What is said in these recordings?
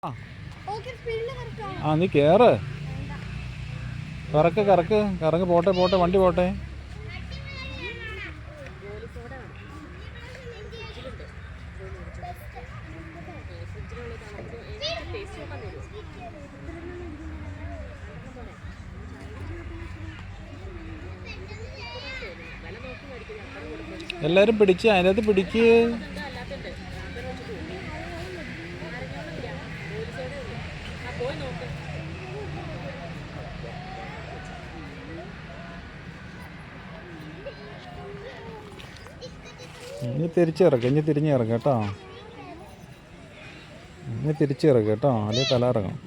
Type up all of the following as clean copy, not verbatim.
ആ നീ കയറ്, കറങ്ങ് പോട്ടെ വണ്ടി പോട്ടെ. എല്ലാവരും പിടിച്ച് അതിനകത്ത് പിടിക്ക്. ഇനി തിരിച്ചിറക്കുക, ഇനി തിരിഞ്ഞിറക്കുക കേട്ടോ, ഇനി തിരിച്ചിറക്കുക കേട്ടോ, അല്ലെങ്കിൽ തല ഇറങ്ങണം.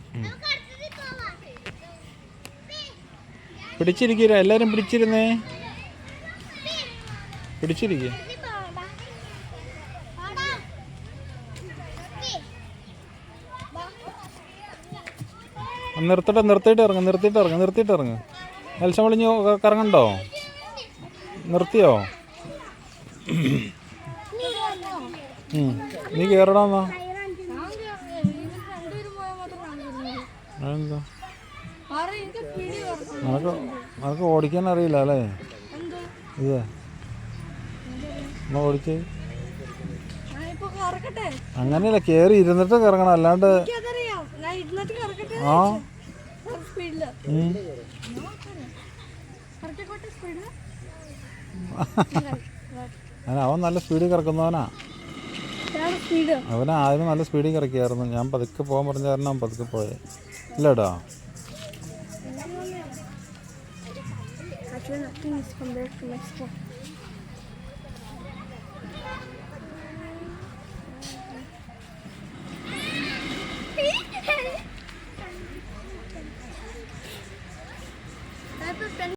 പിടിച്ചിരിക്കുക, എല്ലാവരും പിടിച്ചിരുന്നേ, പിടിച്ചിരിക്കുക. നിർത്തിയിട്ട് ഇറങ്ങ്. എൽസം വിളിഞ്ഞ് കറങ്ങണ്ടോ? നിർത്തിയോ? നീ കയറടാന്നാ. അതെന്താ നിനക്ക് ഓടിക്കാൻ അറിയില്ല അല്ലേ? ഇത് ഓടിച്ച് അങ്ങനെയല്ല, കയറി ഇരുന്നിട്ട് കറങ്ങണം, അല്ലാണ്ട് ആ അവൻ നല്ല സ്പീഡിൽ കറക്കുന്നവനാ. അവന് ആദ്യം നല്ല സ്പീഡിൽ കറക്കിയായിരുന്നു. ഞാൻ പതുക്കെ പോകാൻ പറഞ്ഞ കാരണം പതുക്കെ പോയെ ഇല്ലടാ.